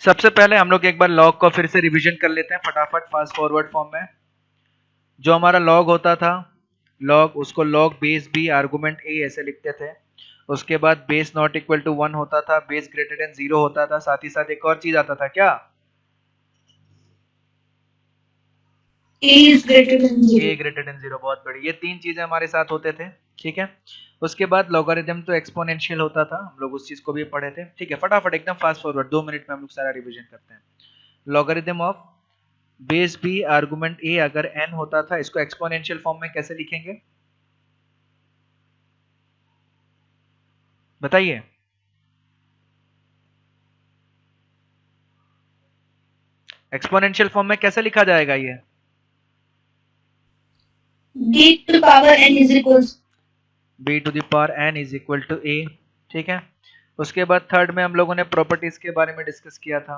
सबसे पहले हम लोग एक बार लॉग को फिर से रिवीजन कर लेते हैं फटाफट फास्ट फॉरवर्ड फॉर्म में। जो हमारा लॉग होता था, लॉग, उसको लॉग बेस बी आर्गुमेंट ए ऐसे लिखते थे। उसके बाद बेस नॉट इक्वल टू 1 होता था, बेस ग्रेटर देन 0 होता था, साथ ही साथ एक और चीज आता था क्या? A is greater than A 0. Greater than 0। बहुत बड़ी, ये तीन चीजें हमारे साथ होते थे। ठीक है। उसके बाद लॉगरिथम तो एक्सपोनेंशियल होता था, हम लोग उस चीज को भी पढ़े थे। ठीक है, फटाफट एकदम फास्ट फॉरवर्ड 2 मिनट में हम लोग सारा रिवीजन करते हैं। Logarithm of base B argument A अगर n होता था, इसको एक्सपोनेंशियल फॉर्म में कैसे लिखेंगे बताइए? एक्सपोनेंशियल फॉर्म में कैसे लिखा जाएगा ये? B to the power n is equals b to the power n is equal to a। ठीक है। उसके बाद थर्ड में हम लोगों ने प्रॉपर्टीज के बारे में डिस्कस किया था।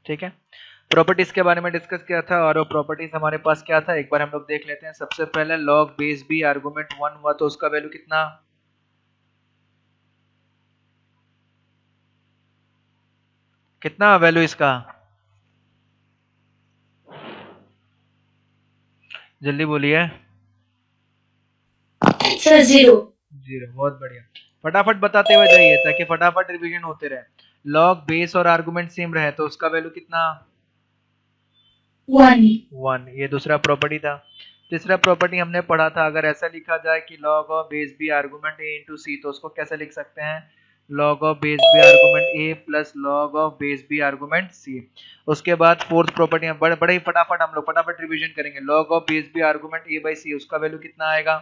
ठीक है, प्रॉपर्टीज के बारे में डिस्कस किया था, और वो प्रॉपर्टीज हमारे पास क्या था एक बार हम लोग देख लेते हैं। सबसे पहले लॉग बेस बी आर्गुमेंट 1 हुआ तो उसका वैल्यू कितना? कितना वैल्यू इसका? जल्दी बोलिए। sir 0. 0। बहुत बढ़िया, फटाफट बताते हुए जाइए ताकि फटाफट रिवीजन होते रहे। लॉग बेस और आर्गुमेंट सेम रहे तो उसका वैल्यू कितना? 1. 1। ये दूसरा प्रॉपर्टी था। तीसरा प्रॉपर्टी हमने पढ़ा था, अगर ऐसा लिखा जाए कि log of base B argument A into C तो उसको कैसे लिख सकते हैं? Log of base B argument A plus log of base B argument C. उसके बाद फोर्थ प्रॉपर्टी बड़े बड़े ही फटाफट हम लोग फटाफट रिवीजन करेंगे। Log of base B argument A by C, उसका वैल्यू कितना आएगा?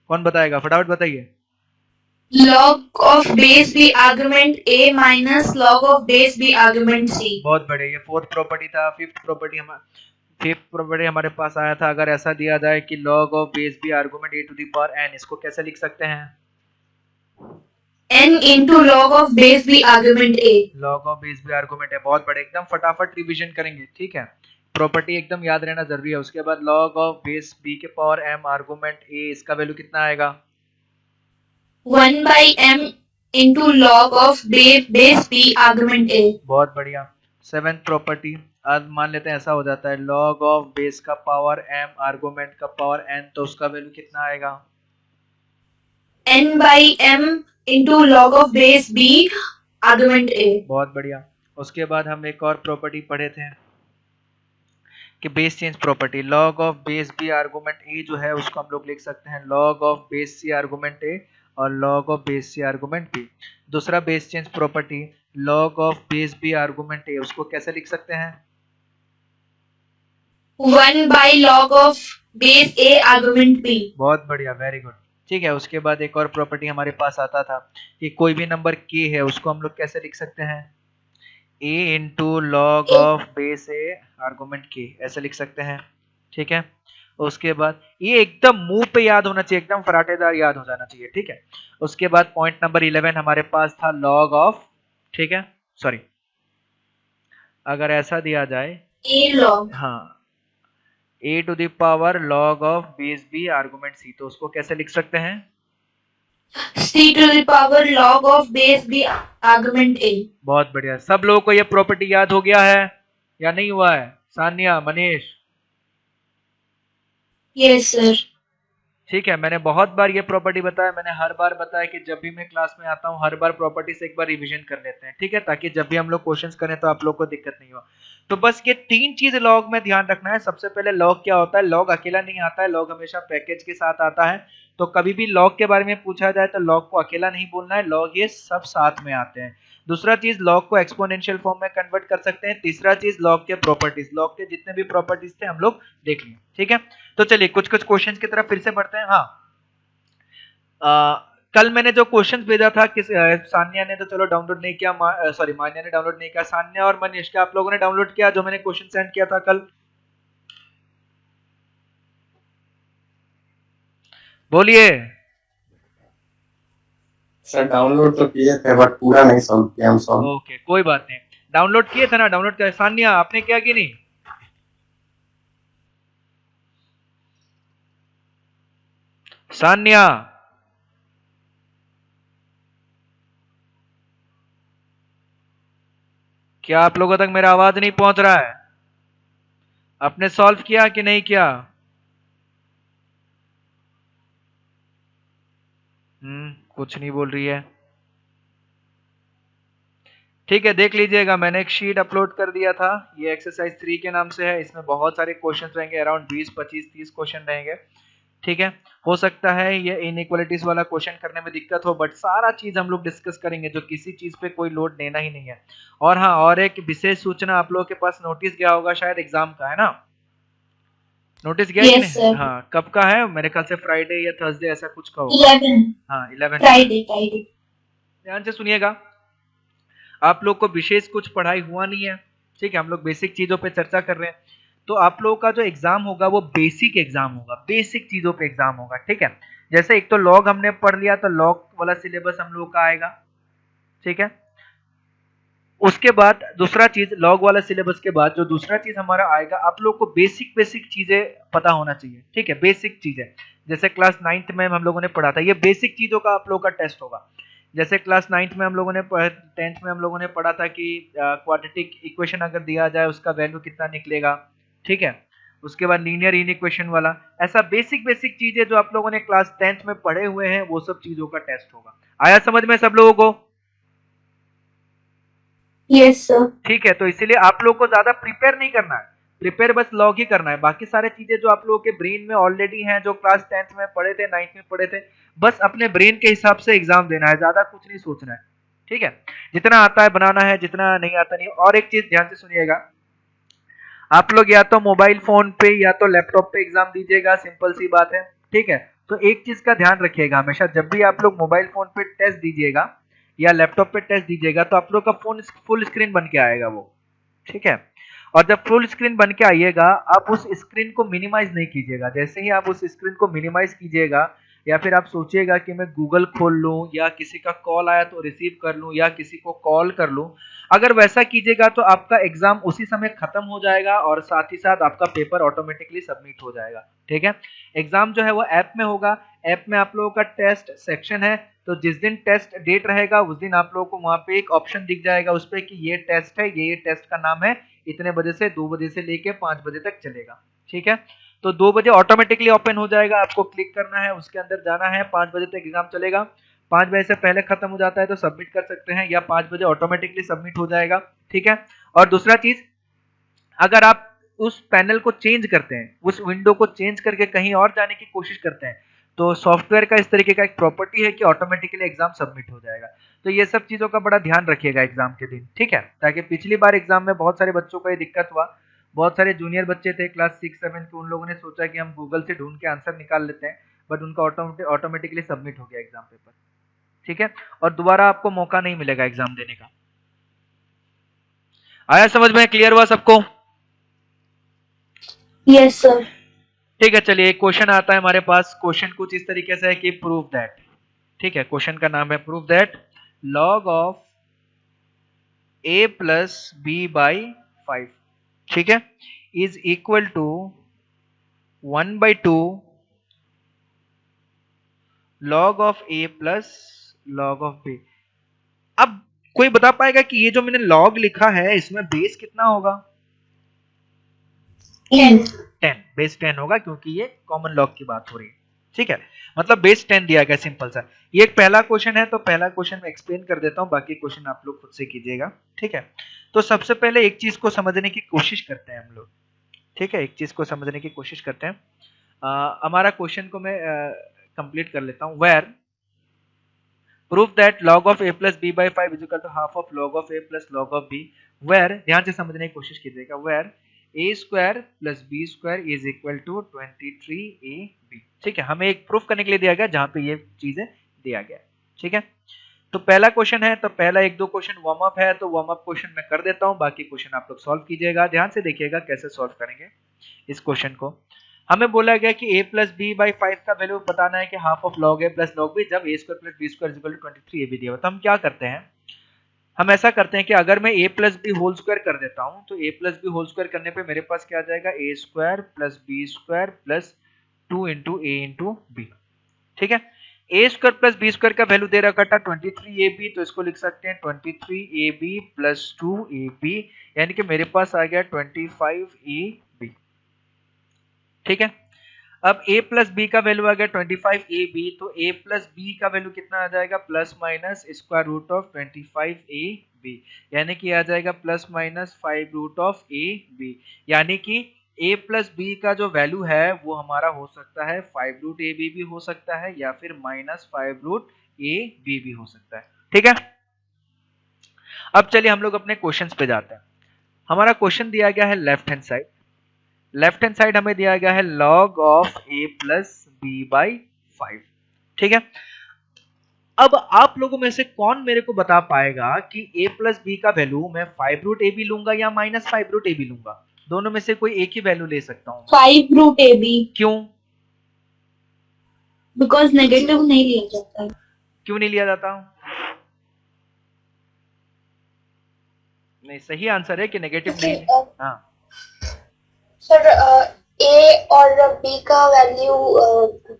कौन बताएगा, फटाफट बताइए। Log of base B argument A minus log of base B argument C. बहुत बढ़िया, ये फोर्थ प्रॉपर्टी था। फिफ्थ प्रॉपर्टी हमारे पास आया था, अगर ऐसा दिया जाए कि log of base B argument A to the power n, इसको कैसे लिख सकते हैं? N into log of base B argument A. log of base B argument है। बहुत बड़े, एकदम फटाफट रिवीजन करेंगे। ठीक है, प्रॉपर्टी एकदम याद रहना जरूरी है। उसके बाद log ऑफ बेस बी के पावर m आर्गुमेंट a, इसका वैल्यू कितना आएगा? 1 by M into log of base B argument A. बहुत बढ़िया। सेवेंथ प्रॉपर्टी, आज मान लेते हैं ऐसा हो जाता है, log ऑफ बेस का पावर m आर्गुमेंट का पावर n, तो उसका वैल्यू कितना आएगा? N by M into log of base B argument A. बहुत बढ़िया। उसके बाद हम एक और प्रॉपर्टी पढ़े थे कि base change property. Log of base B argument A जो है उसको हम लोग लिख सकते हैं log of base C argument A और log of base C argument B. दूसरा base change property, log of base B argument A, उसको कैसे लिख सकते हैं? 1 by log of base A argument B. बहुत बढ़िया, वेरी गुड। ठीक है, उसके बाद एक और प्रॉपर्टी हमारे पास आता था कि कोई भी नंबर k है उसको हम लोग कैसे लिख सकते हैं? a into log of base a argument k, ऐसे लिख सकते हैं। ठीक है, उसके बाद ये एकदम मुंह पे याद होना चाहिए, एकदम फराटेदार याद हो जाना चाहिए। ठीक है, उसके बाद पॉइंट नंबर 11 हमारे पास था लॉग ऑफ, ठीक है, सॉरी, अगर ऐसा दिया जाए, A log. हाँ, a to the power log of base B argument C, तो उसको कैसे लिख सकते हैं? C to the power log of base B argument A. बहुत बढ़िया, सब लोगों को ये प्रॉपर्टी याद हो गया है या नहीं हुआ है? सान्या, मनीष? Yes sir. ठीक है, मैंने बहुत बार ये प्रॉपर्टी बताया, मैंने हर बार बताया कि जब भी मैं क्लास में आता हूँ हर बार प्रॉपर्टी से एक बार रिवीजन कर लेते हैं। ठीक है, ताकि जब भी हम लोग क्वेश्चंस करें तो आप लोग को दिक्कत नहीं हो। तो बस ये तीन चीज लॉग में ध्यान रखना है। सबसे पहले लॉग क्या होता है? लॉग अकेला नहीं आता है, लॉग हमेशा पैकेज के साथ आता है। तो कभी भी लॉग के बारे में पूछा जाए तो लॉग को अकेला नहीं बोलना है, लॉग ये सब साथ में आते हैं। दूसरा चीज, लॉग को एक्सपोनेंशियल फॉर्म में कन्वर्ट कर सकते हैं। तीसरा चीज, लॉग के प्रॉपर्टीज, लॉग के जितने भी प्रॉपर्टीज थे हम लोग देख लिए। ठीक है, तो चलिए कुछ कुछ क्वेश्चंस की तरफ फिर से बढ़ते हैं। हाँ, कल मैंने जो क्वेश्चन भेजा था किस सान्या ने तो चलो डाउनलोड नहीं किया, सॉरी मान्या ने डाउनलोड नहीं किया। सान्या और मनीष, क्या आप लोगों ने डाउनलोड किया जो मैंने क्वेश्चन सेंड किया था कल? बोलिए। सर डाउनलोड तो किए थे बट पूरा नहीं सॉल्व किया हम सब। ओके, कोई बात नहीं, डाउनलोड किए थे ना? डाउनलोड किया। सान्या आपने किया कि नहीं? सान्या, क्या आप लोगों तक मेरा आवाज नहीं पहुंच रहा है? आपने सॉल्व किया कि नहीं किया? कुछ नहीं बोल रही है। ठीक है, देख लीजिएगा, मैंने एक शीट अपलोड कर दिया था, ये एक्सरसाइज 3 के नाम से है। इसमें बहुत सारे क्वेश्चंस रहेंगे, अराउंड 20, 25, 30 क्वेश्चन रहेंगे। ठीक है, हो सकता है ये इनइक्वालिटीज वाला क्वेश्चन करने में दिक्कत हो, बट सारा चीज हम लोग डिस्कस करेंगे, जो किसी चीज पे कोई लोड लेना ही नहीं है। और हाँ, और एक विशेष सूचना, आप लोगों के पास नोटिस गया होगा शायद एग्जाम का, है ना? नोटिस गया कि Yes, नहीं? sir. हाँ, कब का है? मेरे ख्याल से फ्राइडे या थर्सडे ऐसा कुछ का होगा। 11. हाँ, 11। Friday. ध्यान से सुनिएगा, आप लोग को विशेष कुछ पढ़ाई हुआ नहीं है, ठीक है, हम लोग बेसिक चीजों पे चर्चा कर रहे हैं। तो आप लोगों का जो एग्जाम होगा वो बेसिक एग्जाम होगा, बेसिक चीजों पे एग्जाम होगा। ठीक है, जैसे एक तो लॉग हमने पढ़ लिया, तो लॉग वाला सिलेबस हम लोग का आएगा। ठीक है, उसके बाद दूसरा चीज, लॉग वाला सिलेबस के बाद जो दूसरा चीज हमारा आएगा, आप लोग को बेसिक बेसिक चीजें पता होना चाहिए। ठीक है, बेसिक चीजें, जैसे क्लास 9th में हम लोगों ने पढ़ा था, ये बेसिक चीजों का आप लोग का टेस्ट होगा। जैसे क्लास 9th में हम लोगों ने 10th में हम लोगों ने पढ़ा था कि क्वाड्रेटिक इक्वेशन अगर दिया जाए उसका वैल्यू कितना निकलेगा। ठीक है, उसके बाद लीनियर इनइक्वेशन वाला, ऐसा बेसिक बेसिक चीजें जो आप लोगों ने क्लास 10th में पढ़े हुए हैं, वो सब चीजों का टेस्ट होगा। आया समझ में सब लोगों को? Yes, sir. ठीक है, तो इसीलिए आप लोग को ज्यादा प्रिपेयर नहीं करना है, प्रिपेयर बस लॉग ही करना है। बाकी सारे चीजें जो आप लोगों के ब्रेन में ऑलरेडी हैं, जो क्लास 10th में पढ़े थे, 9th में पढ़े थे, बस अपने ब्रेन के हिसाब से एग्जाम देना है, ज्यादा कुछ नहीं सोचना है। ठीक है, जितना आता है बनाना है, जितना नहीं आता नहीं। और एक चीज ध्यान से सुनिएगा, आप लोग या तो मोबाइल फोन पे या तो लैपटॉप पे एग्जाम दीजिएगा, सिंपल सी बात है। ठीक है, तो एक चीज का ध्यान रखिएगा, हमेशा जब भी आप लोग मोबाइल फोन पे टेस्ट दीजिएगा या लैपटॉप पे टेस्ट दीजिएगा, तो आप लोग का फोन फुल स्क्रीन बन के आएगा वो। ठीक है, और जब फुल स्क्रीन बन के आइएगा, आप उस स्क्रीन को मिनिमाइज नहीं कीजिएगा। जैसे ही आप उस स्क्रीन को मिनिमाइज कीजिएगा, या फिर आप सोचिएगा कि मैं गूगल खोल लूं, या किसी का कॉल आया तो रिसीव कर लूं, या किसी को कॉल कर लूं, अगर वैसा कीजिएगा तो आपका एग्जाम उसी समय खत्म हो जाएगा, और साथ ही साथ आपका पेपर ऑटोमेटिकली सबमिट हो जाएगा। ठीक है, एग्जाम जो है वो ऐप में होगा, ऐप में आप लोगों का टेस्ट सेक्शन है, तो जिस दिन टेस्ट डेट रहेगा उस दिन आप लोगों को वहां पे एक ऑप्शन दिख जाएगा उस पे कि ये टेस्ट है, ये टेस्ट का नाम है, इतने बजे से 2 बजे से लेके 5 बजे तक चलेगा। ठीक है, तो 2 बजे ऑटोमेटिकली ओपन हो जाएगा, आपको क्लिक करना है, उसके अंदर जाना है, 5 बजे तक एग्जाम चलेगा। 5 बजे से पहले खत्म हो जाता है तो सबमिट कर सकते हैं, या 5 बजे ऑटोमेटिकली सबमिट हो जाएगा। ठीक है, और दूसरा चीज, अगर आप उस पैनल को चेंज करते हैं, उस विंडो को चेंज करके कहीं और जाने की कोशिश करते हैं, तो सॉफ्टवेयर का इस तरीके का एक प्रॉपर्टी है कि ऑटोमेटिकली एग्जाम सबमिट हो जाएगा। तो ये सब चीजों का बड़ा ध्यान रखिएगा एग्जाम के दिन। ठीक है, ताकि पिछली बार एग्जाम में बहुत सारे बच्चों को ये दिक्कत हुआ, बहुत सारे जूनियर बच्चे थे क्लास 6-7 के, उन लोगों ने सोचा कि हम गूगल से ढूंढ के आंसर निकाल लेते हैं, बट उनका ऑटोमेटिकली सबमिट हो गया एग्जाम पेपर। ठीक है, और दोबारा आपको मौका नहीं मिलेगा एग्जाम देने का। आया समझ में? क्लियर हुआ सबको? Yes, sir. ठीक है, चलिए एक क्वेश्चन आता है हमारे पास। क्वेश्चन कुछ इस तरीके से है कि प्रूव दैट, ठीक है, क्वेश्चन का नाम है prove that log of a plus B by 5, ठीक है, is equal to 1/2 log of a plus log of b। अब कोई बता पाएगा कि ये जो मैंने लॉग लिखा है इसमें बेस कितना होगा? 10, बेस 10 होगा, क्योंकि ये कॉमन लॉग की बात हो रही है। ठीक है, मतलब बेस 10 दिया गया, सिंपल सा। ये एक पहला क्वेश्चन है, तो पहला क्वेश्चन मैं एक्सप्लेन कर देता हूं, बाकी क्वेश्चन आप लोग खुद से कीजिएगा। ठीक है, तो सबसे पहले एक चीज को समझने की कोशिश करते हैं हम लोग। ठीक है, एक चीज को समझने की कोशिश करते हैं। हमारा क्वेश्चन को मैं कंप्लीट कर लेता हूं। Where proof that log of a plus b by 5 is equal to half of log of a plus log of b, where, ध्यान से समझने की कोशिश कीजिएगा, where a square plus b square is equal to 23ab। ठीक है, हमें एक प्रूफ करने के लिए दिया गया जहां पे ये चीजें दिया गया। ठीक है, तो पहला क्वेश्चन है, तो पहला 1-2 क्वेश्चन वार्म अप है, तो वार्म अप क्वेश्चन मैं कर देता हूं, बाकी क्वेश्चन आप लोग सॉल्व कीजिएगा। ध्यान से देखिएगा कैसे सॉल्व करेंगे इस क्वेश्चन को। हमें बोला गया कि a प्लस बी बाई 5 का वैल्यू बताना है कि half of log a plus log b, जब a square plus B square equal to 23ab दिया हुआ। तो हम क्या करते हैं, हम ऐसा करते हैं कि अगर मैं a plus B whole square कर देता हूं, तो a plus B whole square करने पे मेरे पास क्या आ जाएगा, a square plus B square plus 2 into a into B. ठीक है, A square plus B square का वैल्यू दे रखा था 23ab, तो इसको लिख सकते हैं 23ab प्लस 2ab, यानी कि मेरे पास आ गया 25ab। ठीक है, अब a प्लस बी का वैल्यू आ गया 25ab, तो a प्लस बी का वैल्यू कितना आ जाएगा, plus minus square root of 25ab, यानी कि आ जाएगा plus minus 5 root of ab, यानी कि a प्लस बी का जो वैल्यू है वो हमारा हो सकता है 5 रूट ab भी हो सकता है, या फिर माइनस 5 रूट ab भी हो सकता है। ठीक है, अब चलिए हम लोग अपने क्वेश्चंस पे जाते हैं। हमारा क्वेश्चन दिया गया है left hand side, left hand side हमें दिया गया है log of a plus B by 5। ठीक है, अब आप लोगों में से कौन मेरे को बता पाएगा कि a प्लस बी का वैल्यू मैं 5 रूट ए बी लूंगा या माइनस 5 रूट ए बी लूंगा? दोनों में से कोई एक ही वैल्यू ले सकता हूँ। 5 रूट ए बी। क्यों? बिकॉज नेगेटिव नहीं लिया जाता है। क्यों नहीं लिया जाता? नहीं, सही आंसर है कि नेगेटिव नहीं। हाँ सर, ए और बी का वैल्यू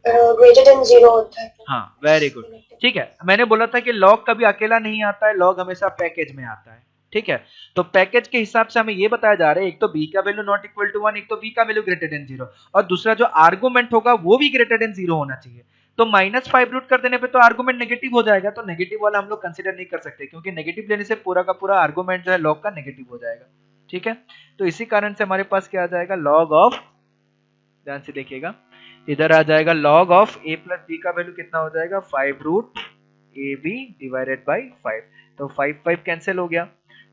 ग्रेटर देन 0 होता है। हाँ, वेरी गुड। ठीक है, मैंने बोला था कि लॉग कभी अकेला नहीं आता है, लॉग हमेशा पैकेज में आता है। ठीक है, तो पैकेज के हिसाब से हमें ये बताया जा रहा है, एक तो b का वैल्यू नॉट इक्वल टू 1, एक तो b का वैल्यू ग्रेटर देन 0, और दूसरा जो आर्गुमेंट होगा वो भी ग्रेटर देन 0 होना चाहिए। तो माइनस 5 रूट कर देने पे तो आर्गुमेंट नेगेटिव हो जाएगा, तो नेगेटिव वाला हम लोग कंसीडर नहीं कर सकते, क्योंकि नेगेटिव लेने से पूरा का पूरा आर्गुमेंट जो है लॉग का नेगेटिव हो जाएगा। ठीक है, तो इसी कारण से हमारे पास क्या आ जाएगा, लॉग ऑफ, ध्यान से देखिएगा, इधर आ जाएगा log of a plus B का वैल्यू कितना हो जाएगा, 5 root A B divided by 5, तो 5 कैंसिल हो गया,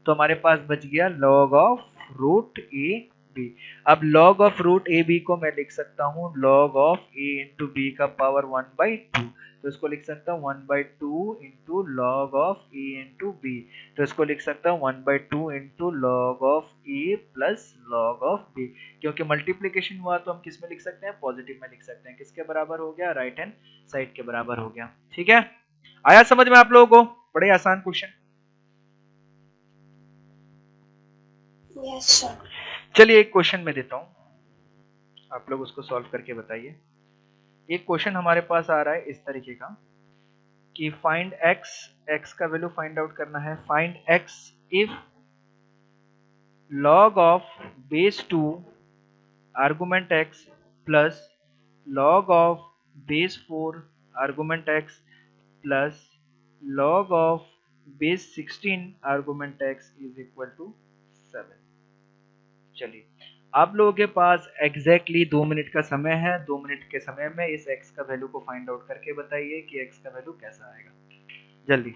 तो हमारे पास बच गया log of root A B. अब log of root A B को मैं लिख सकता हूँ log of a into B का पावर 1/2, तो इसको लिख सकता हूँ 1/2 into log of a into B, तो इसको लिख सकता हूँ 1/2 into log of a plus log of b, क्योंकि मल्टीप्लीकेशन हुआ तो हम किस में लिख सकते हैं, पॉजिटिव में लिख सकते हैं। किसके बराबर हो गया, राइट हैंड साइड के बराबर हो गया। ठीक है, आया समझ में आप लोगों को? बड़े आसान क्वेश्चन। Yes sir. चलिए एक क्वेश्चन में देता हूं, आप लोग उसको सॉल्व करके बताइए। एक क्वेश्चन हमारे पास आ रहा है इस तरीके का कि फाइंड x, x का वैल्यू फाइंड आउट करना है, find x if log of base 2 argument x plus log of base 4 argument x plus log of base 16 argument x is equal to 7। चलिए, आप लोगों के पास एग्जैक्टली 2 मिनट का समय है, 2 मिनट के समय में इस x का वैल्यू को फाइंड आउट करके बताइए कि x का वैल्यू कैसा आएगा, जल्दी।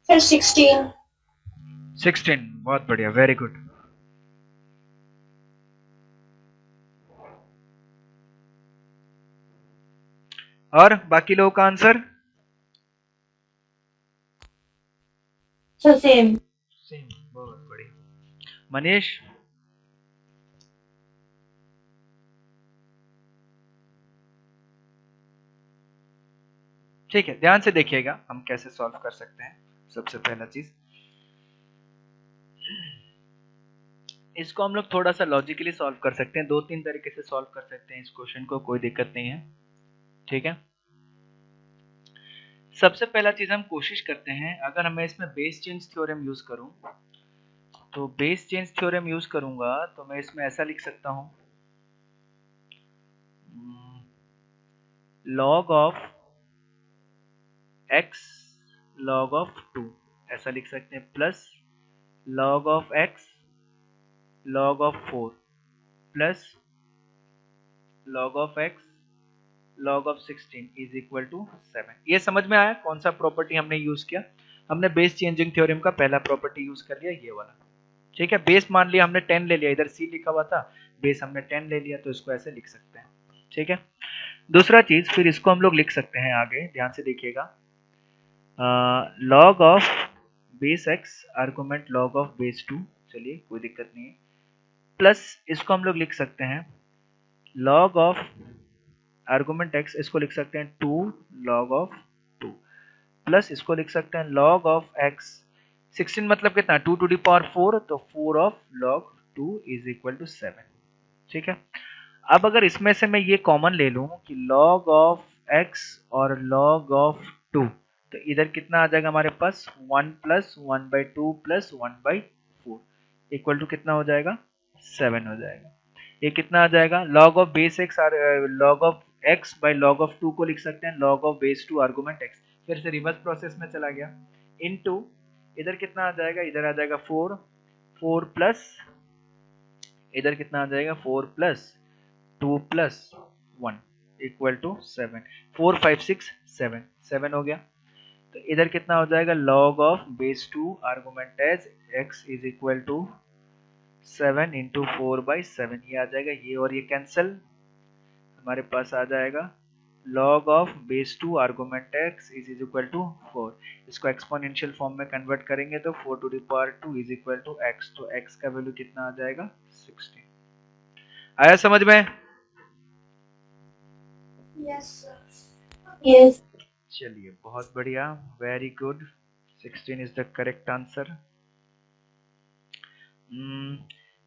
सर 16। 16, बहुत बढ़िया, वेरी गुड। और बाकी लोगों का आंसर सेम। सेम, बहुत बढ़िया। मनीष, ठीक है, ध्यान से देखिएगा हम कैसे सॉल्व कर सकते हैं। सबसे पहला चीज, इसको हम लोग थोड़ा सा लॉजिकली सॉल्व कर सकते हैं, 2-3 तरीके से सॉल्व कर सकते हैं इस क्वेश्चन को, कोई दिक्कत नहीं है। ठीक है, सबसे पहला चीज हम कोशिश करते हैं, अगर मैं इसमें बेस चेंज थ्योरम यूज करूं, तो बेस चेंज थ्योरम यूज करूंगा तो मैं इसमें ऐसा लिख सकता हूं, log of x log of 2, ऐसा लिख सकते हैं, plus log of x log of 4 plus log of x log of 16 is equal to 7। ये समझ में आया कौन सा प्रॉपर्टी हमने यूज किया? हमने बेस चेंजिंग थ्योरम का पहला प्रॉपर्टी यूज कर लिया, ये वाला। ठीक है, बेस मान लिया हमने 10 ले लिया, इधर c लिखा हुआ था, बेस हमने 10 ले लिया, तो इसको ऐसे लिख सकते हैं। ठीक है, दूसरा चीज फिर इसको हम लोग लिख सकते हैं आगे, ध्यान से देखिएगा, log of base x argument log of base 2, चलिए कोई दिक्कत नहीं है, प्लस इसको हम लोग लिख सकते हैं log ऑफ आर्गुमेंट x, इसको लिख सकते हैं 2 log ऑफ 2, प्लस इसको लिख सकते हैं log ऑफ x 16 मतलब कितना, 2 टू द पावर 4, तो 4 of log 2 is equal to 7। ठीक है, अब अगर इसमें से मैं ये कॉमन ले लूं कि log ऑफ x और log ऑफ 2, तो इधर कितना आ जाएगा हमारे पास, 1 plus 1 by 2 plus 1 by 4 equal to कितना हो जाएगा, 7 हो जाएगा। ये कितना आ जाएगा, log of base x log of x by log of 2 को लिख सकते हैं log of base 2 argument x, फिर से रिवर्स प्रोसेस में चला गया, इनटू इधर कितना आ जाएगा, इधर आ जाएगा 4, 4 प्लस इधर कितना आ जाएगा, 4 प्लस 2 प्लस 1 इक्वल टू 7, 4 5 6 7, 7 हो गया। तो इधर कितना हो जाएगा, log of base 2 argument as x is equal to 7 into 4 by 7, ये आ जाएगा, ये और ये कैंसिल, हमारे पास आ जाएगा log of base 2 argument x is equal to 4, इसको एक्सपोनेंशियल फॉर्म में कन्वर्ट करेंगे तो 4 to the power 2 is equal to x, तो x का वैल्यू कितना आ जाएगा, 16। आया समझ में? Yes, sir. Yes. चलिए बहुत बढ़िया, very good, 16 is the correct answer.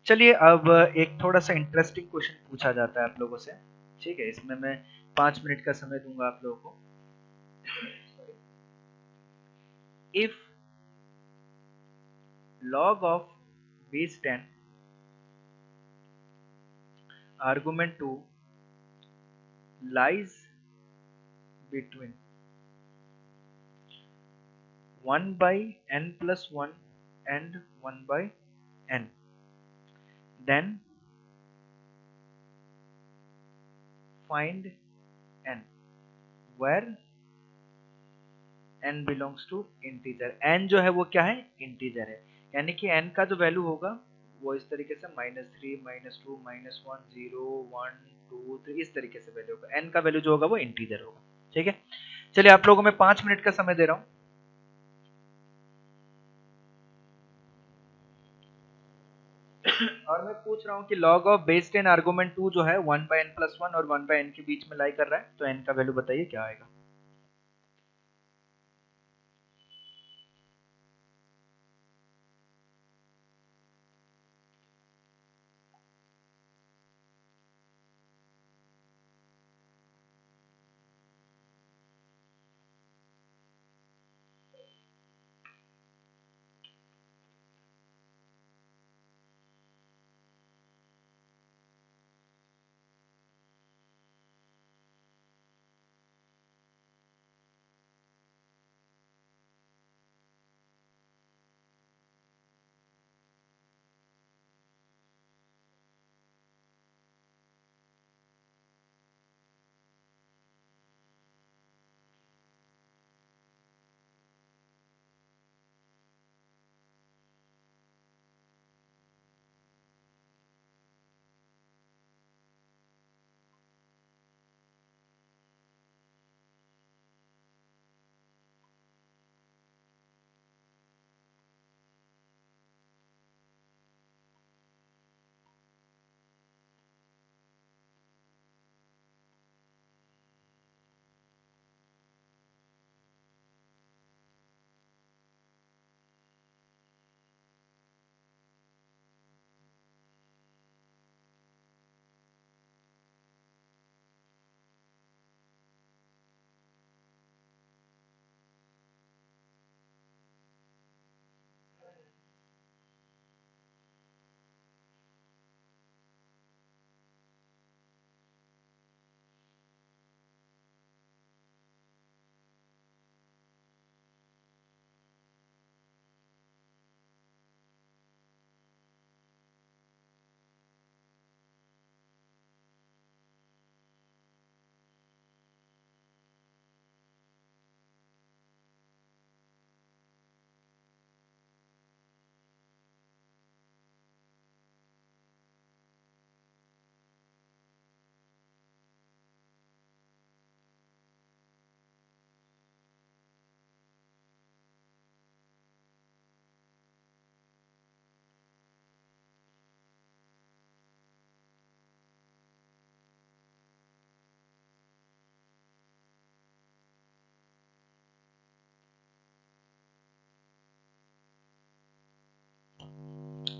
चलिए अब एक थोड़ा सा इंटरेस्टिंग क्वेश्चन पूछा जाता है आप लोगों से। ठीक है, इसमें मैं 5 मिनट का समय दूंगा आप लोगों को। If log of base 10 argument 2 lies between 1 by n plus 1 and 1 by n, then find n where n belongs to integer। n जो है वो क्या है, इंटीजर है, यानी कि n का जो वैल्यू होगा वो इस तरीके से -3 -2 -1 0 1 2 3 इस तरीके से वैल्यू होगा, n का वैल्यू जो होगा वो इंटीजर होगा। ठीक है, चलिए आप लोगों को मैं 5 मिनट का समय दे रहा हूं। और मैं पूछ रहा हूँ कि log ऑफ बेस 10 आर्गुमेंट 2 जो है 1 by n plus 1 और 1 by n के बीच में लाई कर रहा है, तो n का वैल्यू बताइए क्या आएगा।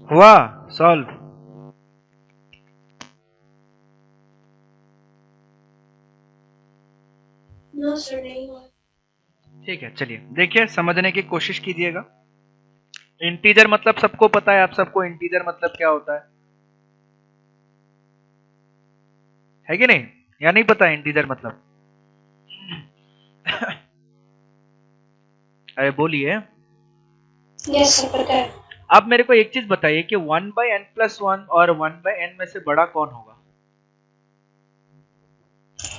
हुआ सॉल्व? नो सर, नहीं हुआ। ठीक है, चलिए देखिए, समझने की कोशिश कीजिएगा। इंटीजर मतलब सबको पता है, आप सबको इंटीजर मतलब क्या होता है कि नहीं? या नहीं पता इंटीजर मतलब? अरे बोलिए। यस सर, पता है। अब मेरे को एक चीज बताइए कि 1/n+1 और 1/n में से बड़ा कौन होगा?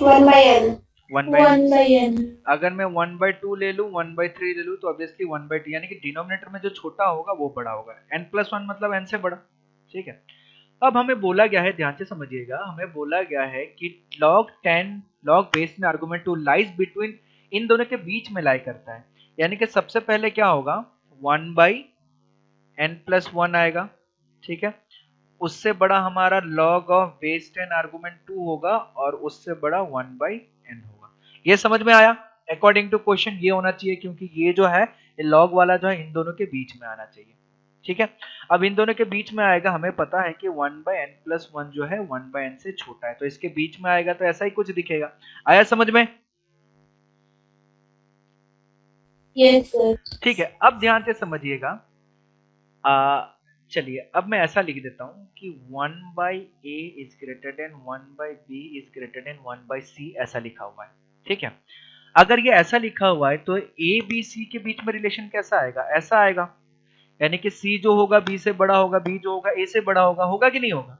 1/n। 1/n। 1/n। अगर मैं 1/2 ले लूं, 1/3 ले लूं, तो ऑब्वियसली 1/2, यानी कि डिनोमिनेटर में जो छोटा होगा वो बड़ा होगा। n+1 मतलब n से बड़ा। ठीक है। अब हमें बोला गया है, ध्यान से समझिएगा, हमें बोला गया है कि log 10 log बेस में आर्गुमेंट 2 लाइज बिटवीन, इन दोनों के बीच में लाई करता है। यानी कि सबसे पहले क्या होगा, 1/n+1 आएगा। ठीक है। उससे बड़ा हमारा log ऑफ बेस 10 आर्गुमेंट 2 होगा, और उससे बड़ा 1/n होगा। ये समझ में आया? अकॉर्डिंग टू क्वेश्चन ये होना चाहिए, क्योंकि ये जो है log वाला जो है इन दोनों के बीच में आना चाहिए। ठीक है। अब इन दोनों के बीच में आएगा, हमें पता है कि 1/n+1 जो है 1/n से छोटा है, तो इसके बीच में आएगा तो ऐसा ही कुछ दिखेगा। आया समझ में? Yes sir. ठीक है, अब ध्यान से समझिएगा। चलिए अब मैं ऐसा लिख देता हूं कि 1/a is greater than 1/b is greater than 1/c, ऐसा लिखा हुआ है। ठीक है। अगर ये ऐसा लिखा हुआ है तो a b c के बीच में रिलेशन कैसा आएगा? ऐसा आएगा, यानी कि c जो होगा b से बड़ा होगा, b जो होगा a से बड़ा होगा। होगा कि नहीं होगा?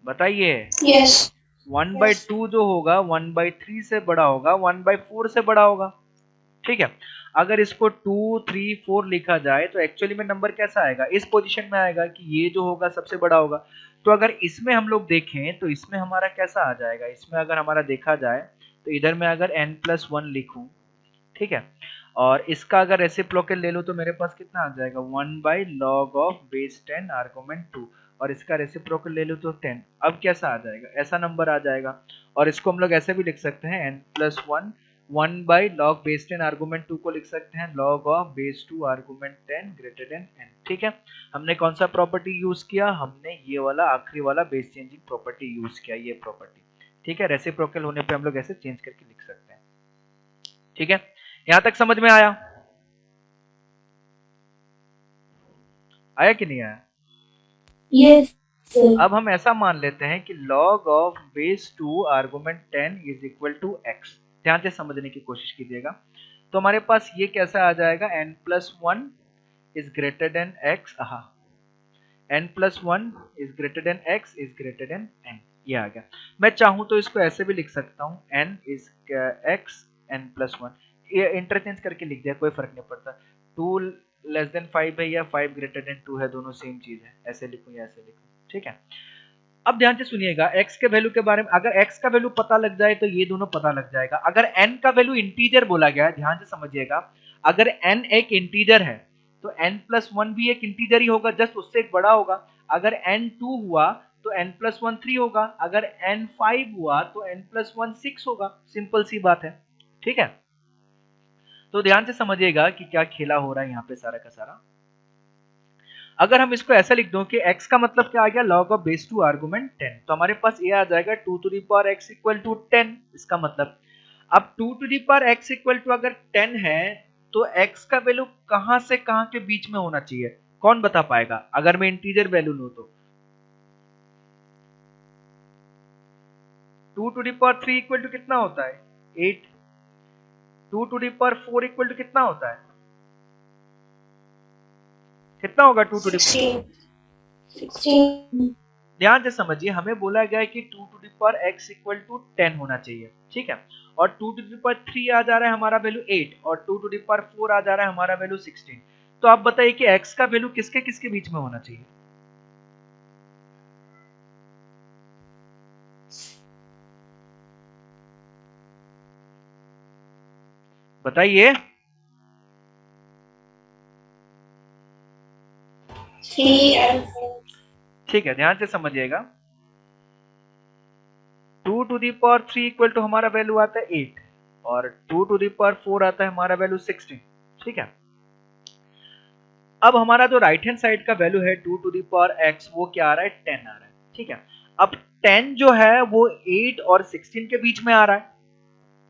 बताइए। यस। 1/2 जो होगा 1/3 से बड़ा होगा, 1/4 से बड़ा होगा। ठीक है। अगर इसको 2 3 4 लिखा जाए तो एक्चुअली में नंबर कैसा आएगा? इस पोजीशन में आएगा कि ये जो होगा सबसे बड़ा होगा। तो अगर इसमें हम लोग देखें तो इसमें हमारा कैसा आ जाएगा? इसमें अगर हमारा देखा जाए तो इधर में अगर n+1 लिखूं, ठीक है, और इसका अगर रेसिप्रोकल ले लो तो मेरे पास कितना आ जाएगा? 1/log ऑफ बेस 10 आर्गुमेंट 2, और इसका रेसिप्रोकल ले लो तो 10। अब कैसा आ जाएगा? ऐसा नंबर आ जाएगा। और इसको हम लोग ऐसे भी लिख सकते हैं, n+1 1/log बेस 10 आर्गुमेंट 2 को लिख सकते हैं log of base 2 argument 10 greater than n। ठीक है। हमने कौन सा प्रॉपर्टी यूज किया? हमने ये वाला आखिरी वाला बेस चेंजिंग प्रॉपर्टी यूज किया, ये प्रॉपर्टी। ठीक है। रेसिप्रोकल होने पे हम लोग ऐसे चेंज करके लिख सकते हैं। ठीक है। यहां तक समझ में आया? आया कि नहीं आया? Yes sir. अब हम ऐसा मान लेते हैं कि log of base 2 argument 10 is equal to x। ध्यान से समझने की कोशिश कीजिएगा। तो हमारे पास ये कैसा आ जाएगा? n+1 is greater than x। n+1 is greater than x is greater than n। ये आ गया। मैं चाहूं तो इसको ऐसे भी लिख सकता हूं, n इज x n+1, ये इंटरचेंज करके लिख दिया, कोई फर्क नहीं पड़ता। 2 लेस देन 5 है या 5 ग्रेटर देन 2 है, दोनों सेम चीज है। ऐसे लिखूं या ऐसे लिखूं, ठीक है। अब ध्यान से सुनिएगा, x के वैल्यू के बारे में, अगर x का वैल्यू पता लग जाए तो ये दोनों पता लग जाएगा। अगर n का वैल्यू इंटीजर बोला गया है, ध्यान से समझिएगा, अगर n एक इंटीजर है तो n+1 भी एक इंटीजर ही होगा, जस्ट उससे एक बड़ा होगा। अगर n2 हुआ तो n+1 3 होगा, अगर n5 हुआ तो n+1 6 होगा। सिंपल सी बात है। ठीक है। तो ध्यान से समझिएगा कि क्या खेला हो रहा है यहाँ पे सारा का सारा। अगर हम इसको ऐसा लिख दो कि x का मतलब क्या आ गया? log ऑफ बेस 2 आर्गुमेंट 10, तो हमारे पास ये आ जाएगा 2 to the power x equal to 10। इसका मतलब अब 2 to the power x equal to अगर 10 है तो x का वैल्यू कहां से कहां के बीच में होना चाहिए? कौन बता पाएगा? अगर मैं इंटीजर वैल्यू लूं तो 2 to the power 3 equal to कितना होता है? 8। 2 to the power 4 equal to कितना होता है? कितना होगा 2 to the power? 16। ध्यान से समझिए, हमें बोला गया है कि 2 to the power x equal to 10 होना चाहिए। ठीक है। और 2 to the power 3 आ जा रहा है हमारा वैल्यू 8, और 2 to the power 4 आ जा रहा है हमारा वैल्यू 16। तो आप बताइए कि x का वैल्यू किसके किसके बीच में होना चाहिए? बताइए। ठीक है, ध्यान से समझिएगा। 2 to the power 3 equal to हमारा वैल्यू आता है 8, और 2 to the power 4 आता है हमारा वैल्यू 16, ठीक है। अब हमारा जो राइट हैंड साइड का वैल्यू है 2 to the power x वो क्या आ रहा है 10 आ रहा है, ठीक है। अब 10 जो है वो 8 और 16 के बीच में आ रहा है,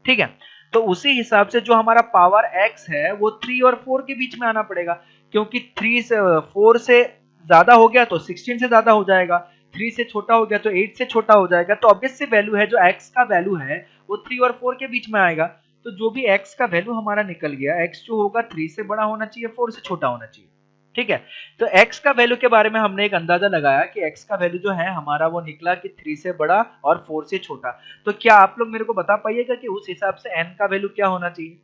ठीक है। तो उसी हिसाब से जो हमारा पावर x है वो 3 और 4 के बीच में आना पड़ेगा, क्योंकि 3 से 4 से ज्यादा हो गया तो 16 से ज्यादा हो जाएगा, 3 से छोटा हो गया तो 8 से छोटा हो जाएगा। तो ऑब्वियस सी वैल्यू है जो x का वैल्यू है वो 3 और 4 के बीच में आएगा। तो जो भी x का वैल्यू हमारा निकल गया, x जो होगा 3 से बड़ा होना चाहिए, 4 से छोटा होना चाहिए, ठीक है। तो x का वैल्यू के बारे में हमने एक अंदाजा लगाया कि x का वैल्यू जो है हमारा वो निकला कि 3 से बड़ा और 4 से छोटा। तो क्या आप लोग मेरे को बता पाइएगा कि उस हिसाब से n का वैल्यू क्या होना चाहिए?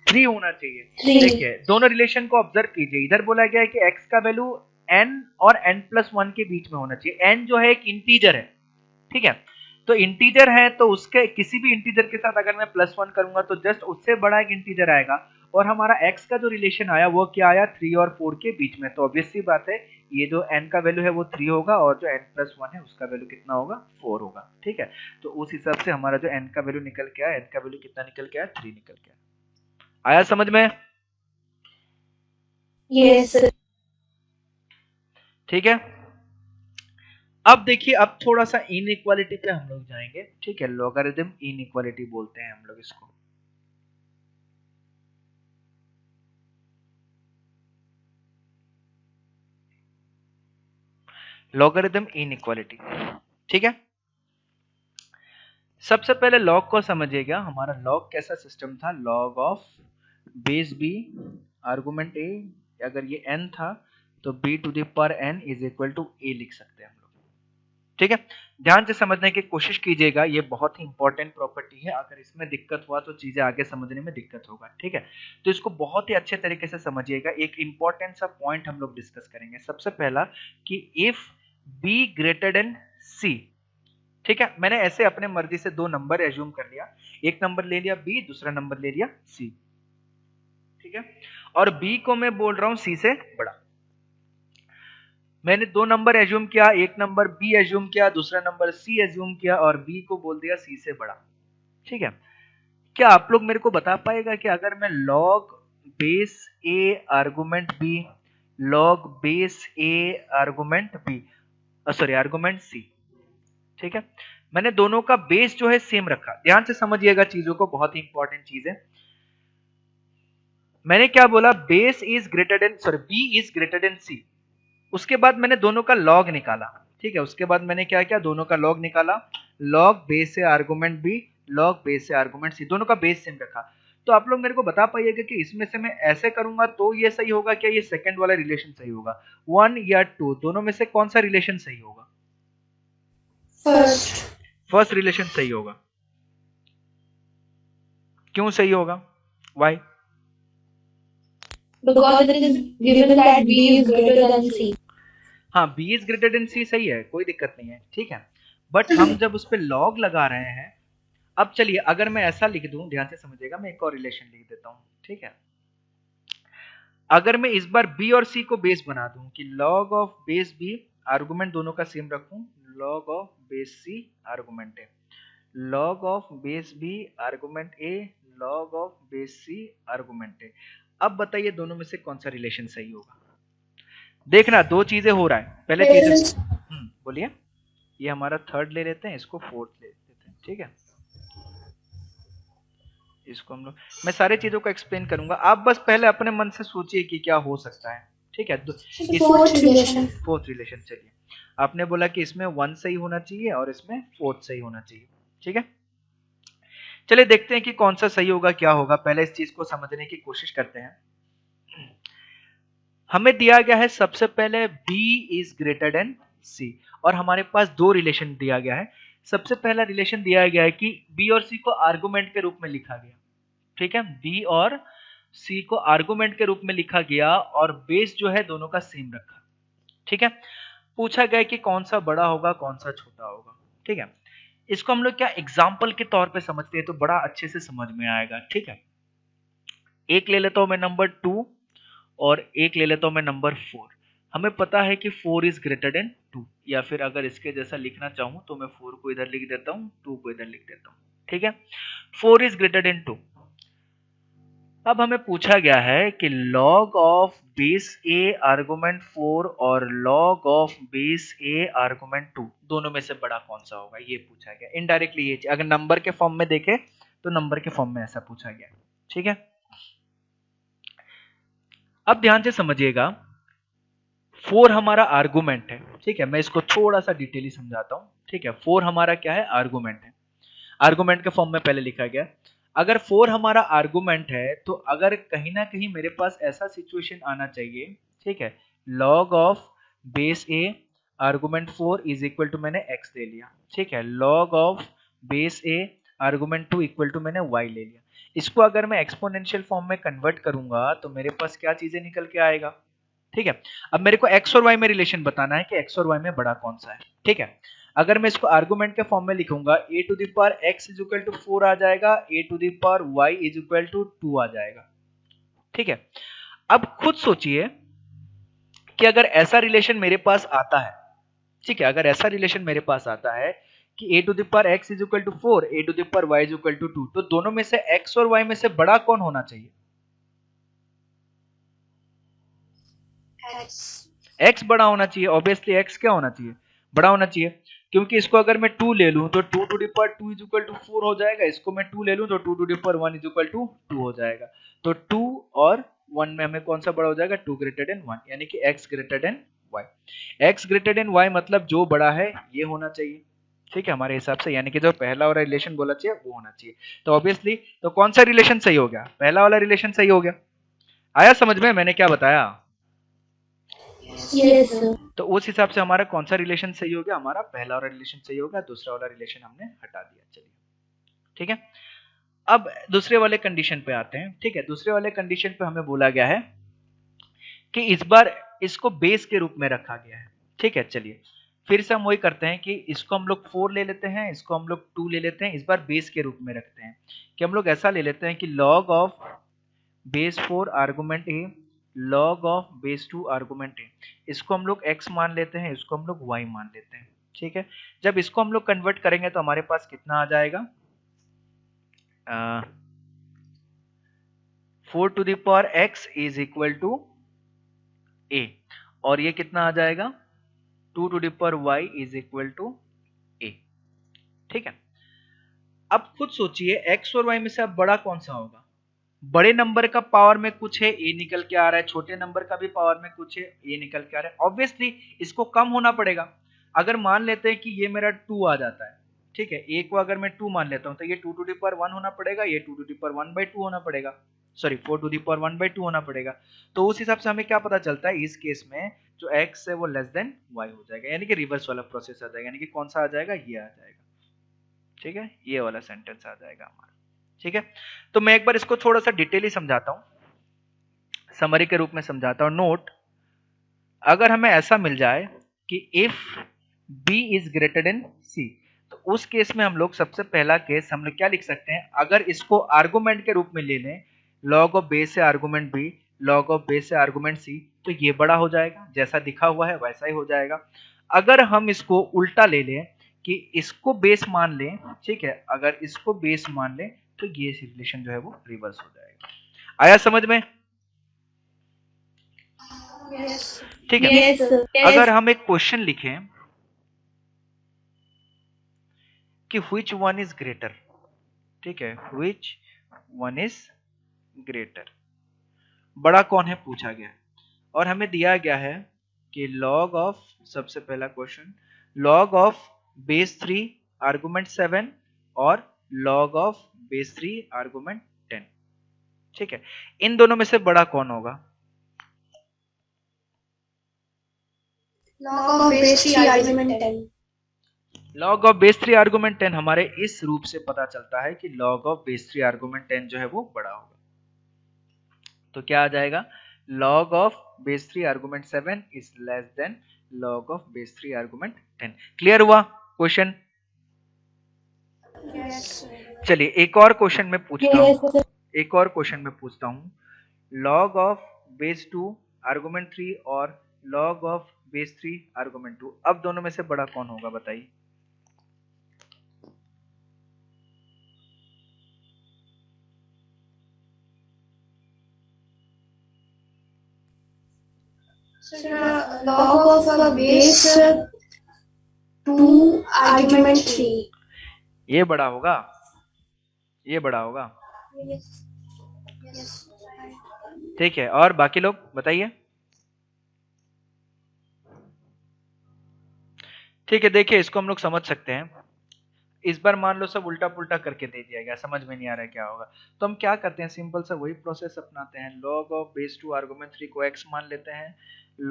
3 होना चाहिए। देखिए दोनों रिलेशन को ऑब्जर्व कीजिए, इधर बोला गया है कि x का वैल्यू n और n+1 के बीच में होना चाहिए। n जो है एक इंटीजर है, ठीक है। तो इंटीजर है तो उसके किसी भी इंटीजर के साथ अगर मैं +1 करूंगा तो जस्ट उससे बड़ा एक इंटीजर आएगा, और हमारा x का जो रिलेशन आया वो क्या आया 3 और 4 के बीच में। तो ऑब्वियस सी बात है ये जो n का वैल्यू है वो 3 होगा और जो n+1 है उसका वैल्यू कितना होगा 4 होगा, ठीक है। तो उस हिसाब से हमारा जो n का वैल्यू निकल के आया, n का वैल्यू कितना निकल के आया 3 निकल के आया समझ में? Yes. ठीक है। अब देखिए अब थोड़ा सा इनइक्वालिटी पे हम लोग जाएंगे, ठीक है। लॉगरिथम इनइक्वालिटी बोलते हैं हम लोग इसको। लॉगरिथम इनइक्वालिटी, ठीक है। सबसे पहले लॉग को समझिएगा। हमारा लॉग कैसा सिस्टम था, log of base b argument a, अगर ये n था तो b to the power n is equal to a लिख सकते हैं हम लोग, ठीक है। ध्यान से समझने की कोशिश कीजिएगा, ये बहुत ही इंपॉर्टेंट प्रॉपर्टी है। अगर इसमें दिक्कत हुआ तो चीजें आगे समझने में दिक्कत होगा, ठीक है। तो इसको बहुत ही अच्छे तरीके से समझिएगा। एक इंपॉर्टेंट सा पॉइंट हम लोग डिस्कस करेंगे। सबसे पहला कि if b greater than c, ठीक है। मैंने ऐसे अपने मर्जी से दो नंबर एज्यूम कर लिया, एक नंबर ले लिया b, दूसरा नंबर ले लिया c, ठीक है। और b को मैं बोल रहा हूं c से बड़ा। मैंने दो नंबर एज्यूम किया, एक नंबर b एज्यूम किया, दूसरा नंबर c एज्यूम किया और b को बोल दिया c से बड़ा, ठीक है। क्या आप लोग मेरे को बता पाएगा कि अगर मैं log base a argument b, log base a argument b, sorry argument c, ठीक है, मैंने दोनों का बेस जो है सेम रखा। ध्यान से समझिएगा चीजों को, बहुत ही इंपॉर्टेंट चीज है। मैंने क्या बोला, base is greater than, sorry b is greater than c। उसके बाद मैंने दोनों का लॉग निकाला, ठीक है। उसके बाद मैंने क्या किया, दोनों का लॉग निकाला, लॉग बेस से आर्गुमेंट b, लॉग बेस से आर्गुमेंट c, दोनों का बेस सेम रखा। तो आप लोग मेरे को बता पाइएगा कि इसमें से मैं ऐसे करूंगा तो ये सही होगा क्या, ये सेकंड वाला रिलेशन सही होगा, 1 या 2, दोनों में से कौन सा रिलेशन सही होगा? फर्स्ट रिलेशन सही होगा। क्यों सही होगा, Y? Because it is given that B is greater than C. हाँ b is greater than c सही है, कोई दिक्कत नहीं है, ठीक है। बट हम जब उस पर लॉग लगा रहे हैं, अब चलिए अगर मैं ऐसा लिख दूं, ध्यान से समझिएगा, मैं एक और रिलेशन लिख देता हूं, ठीक है। अगर मैं इस बार b और c को बेस बना दूं कि log of base b argument दोनों का सेम रखूं, log of base c argument a, log of base b argument a, log of base c argument a। अब बताइए दोनों में से कौन सा रिलेशन सही होगा? देखना दो चीजें हो रहा है, पहले चीज बोलिए। ये हमारा थर्ड ले लेते हैं, इसको फोर्थ ले लेते हैं, ठीक है। इसको हम लोग, मैं सारे चीजों को एक्सप्लेन करूंगा, आप बस पहले अपने मन से सोचिए कि क्या हो सकता है, ठीक है। Fourth relation. फोर्थ रिलेशन, चलिए आपने बोला कि इसमें 1 सही होना चाहिए और इसमें 4 सही होना चाहिए, ठीक है। चलिए देखते हैं कि कौन सा सही होगा, क्या होगा। पहले इस चीज को समझने की कोशिश करते हैं। हमें दिया गया है सबसे पहले b is greater than c, और हमारे पास दो रिलेशन दिया गया है। सबसे पहला रिलेशन दिया गया है कि b और c को आर्गुमेंट के रूप में लिखा गया, ठीक है। b और c को आर्गुमेंट के रूप में लिखा गया और बेस जो है दोनों का सेम रखा, ठीक है। पूछा गया कि कौन सा बड़ा होगा कौन सा छोटा होगा, ठीक है। इसको हम लोग क्या एग्जाम्पल के तौर पे समझते हैं तो बड़ा अच्छे से समझ में आएगा, ठीक है। एक ले लेता हूं मैं नंबर 2 और एक ले लेता हूं मैं नंबर 4। हमें पता है कि 4 इज ग्रेटर देन 2, या फिर अगर इसके जैसा लिखना चाहूँ तो मैं 4 को इधर लिख देता हूँ, 2 को इधर लिख देता हूँ, ठीक है। 4 इज ग्रेटर देन 2। अब हमें पूछा गया है कि log of base a argument 4 और log of base a argument 2 दोनों में से बड़ा कौन सा होगा, ये पूछा गया इनडायरेक्टली। ये अगर नंबर के फॉर्म में देखे तो नंबर के फॉर्म में ऐसा पूछा गया, ठीक है। अब ध्यान से समझिएगा, 4 हमारा आर्गुमेंट है, ठीक है। मैं इसको थोड़ा सा डिटेली समझाता हूं, ठीक है। 4 हमारा क्या है, आर्गुमेंट है। आर्गुमेंट के फॉर्म में पहले लिखा गया। अगर 4 हमारा आर्गुमेंट है तो अगर कहीं ना कहीं मेरे पास ऐसा सिचुएशन आना चाहिए, ठीक है, log of base a argument 4 is equal to मैंने x ले लिया, ठीक है। log of base a argument 2 equal to मैंने y ले लिया। इसको अगर मैं एक्सपोनेंशियल फॉर्म में कन्वर्ट करूंगा तो मेरे पास क्या चीजें निकल के आएगा, ठीक है। अब मेरे को x और y में रिलेशन बताना है कि x और y में बड़ा कौन सा है, ठीक है। अगर मैं इसको आर्गुमेंट के फॉर्म में लिखूंगा a to the power x is equal to 4 आ जाएगा, a to the power y is equal to 2 आ जाएगा, ठीक है। अब खुद सोचिए कि अगर ऐसा रिलेशन मेरे पास आता है, ठीक है, अगर ऐसा रिलेशन मेरे पास आता है कि a to the power x is equal to 4, a to the power y is equal to 2, तो दोनों में से x और y में से बड़ा कौन होना चाहिए? x बड़ा होना चाहिए। ऑब्वियसली x क्या होना चाहिए, बड़ा होना चाहिए, क्योंकि इसको अगर मैं 2 ले लूं तो 2 to the power 2 is equal to 4 हो जाएगा। इसको मैं 2 ले लूं तो 2 to the power 1 is equal to 2 हो जाएगा। तो 2 और 1 में हमें कौन सा बड़ा हो जाएगा, 2 ग्रेटर देन 1, यानी कि x greater than y। x greater than y मतलब जो बड़ा है ये होना चाहिए, ठीक है, हमारे हिसाब से, यानी कि जो पहला वाला रिलेशन बोला चाहिए वो होना चाहिए। तो ऑब्वियसली तो कौन सा रिलेशन सही हो गया, पहला वाला रिलेशन सही हो गया। आया समझ में मैंने क्या बताया? Yes, sir. तो उस हिसाब से हमारा कौन सा रिलेशन सही हो गया, हमारा पहला वाला रिलेशन सही हो गया, दूसरा वाला रिलेशन हमने हटा दिया। चलिए, ठीक है। अब दूसरे वाले कंडीशन पे आते हैं, ठीक है। दूसरे वाले कंडीशन पे हमें बोला गया है कि इस बार इसको बेस के रूप में रखा गया है, ठीक है। चलिए फिर से हम वही करते हैं कि इसको हम लोग 4 ले लेते हैं, इसको हम लोग 2 ले लेते हैं, इस बार बेस के रूप में रखते हैं कि हम लोग ऐसा ले लेते हैं कि log of base 4 argument a log of base 2 argument a, इसको हम लोग x मान लेते हैं, इसको हम लोग y मान लेते हैं, ठीक है। जब इसको हम लोग कन्वर्ट करेंगे तो हमारे पास कितना आ जाएगा, 4 to the power x is equal to a, और ये कितना आ जाएगा, 2 to the power y is equal to a, ठीक है। अब खुद सोचिए x और y में से अब बड़ा कौन सा होगा। बड़े नंबर का पावर में कुछ है, a निकल के आ रहा है, छोटे नंबर का भी पावर में कुछ है, a निकल के आ रहा है। ऑब्वियसली इसको कम होना पड़ेगा। अगर मान लेते हैं कि ये मेरा 2 आ जाता है, ठीक है, a को अगर मैं 2 मान लेता हूं तो ये 2 टू द पावर 1 होना पड़ेगा, ये 2 टू द पावर 1/2 होना पड़ेगा, सॉरी 4 टू द पावर 1/2 होना पड़ेगा। तो उस हिसाब से हमें क्या पता चलता है, इस केस में जो x है वो लेस देन y हो जाएगा, यानी कि रिवर्स वाला प्रोसेस आ जाएगा, यानी कि कौन सा आ जाएगा, ये आ जाएगा, ठीक है, ये वाला सेंटेंस आ जाएगा हमारा, ठीक है। तो मैं एक बार इसको थोड़ा सा डिटेली समझाता हूं, समरी के रूप में समझाता हूं। नोट, अगर हमें ऐसा मिल जाए कि if b is greater than c, तो उस केस में हम लोग सबसे पहला केस हम लोग क्या लिख सकते हैं, अगर इसको आर्गुमेंट के रूप में ले लें, log ऑफ बेस से argument b log of base से आर्गुमेंट c, तो ये बड़ा हो जाएगा, जैसा दिखा हुआ है वैसा ही हो जाएगा। अगर हम इसको उल्टा ले लें कि इसको बेस मान लें, ठीक है, अगर इसको बेस मान लें तो ये रिलेशन जो है वो रिवर्स हो जाएगा। आया समझ में? ठीक है। Yes, sir. अगर हम एक क्वेश्चन लिखें कि which one is greater, ठीक है, which one is greater, बड़ा कौन है पूछा गया है, और हमें दिया गया है कि log ऑफ, सबसे पहला question, log of base 3 argument 7 और log ऑफ बेस 3 आर्गुमेंट 10, ठीक है, इन दोनों में से बड़ा कौन होगा? log of base 3 argument 10. log of base 3 argument 10 हमारे इस रूप से पता चलता है कि log ऑफ बेस 3 आर्गुमेंट 10 जो है वो बड़ा होगा। तो क्या आ जाएगा, log of base 3 argument 7 is less than log of base 3 argument 10। Clear हुआ क्वेश्चन? Yes. चलिए एक और क्वेश्चन में पूछता हूँ, Yes, sir. एक और क्वेश्चन में पूछता हूँ, log ऑफ बेस 2 आर्गुमेंट 3 और log ऑफ बेस 3 आर्गुमेंट 2। अब दोनों में से बड़ा कौन होगा बताइए? Sir, log of base 2 argument 3. ये बड़ा होगा, ये बड़ा होगा। ठीक है, और बाकी लोग बताइए। ठीक है, देखिए इसको हम लोग समझ सकते हैं। इस बार मान लो सब उल्टा पुल्टा करके दे दिया गया, समझ में नहीं आ रहा है क्या होगा, तो हम क्या करते हैं, सिंपल सा वही प्रोसेस अपनाते हैं। log ऑफ बेस 2 आर्गुमेंट 3 को x मान लेते हैं,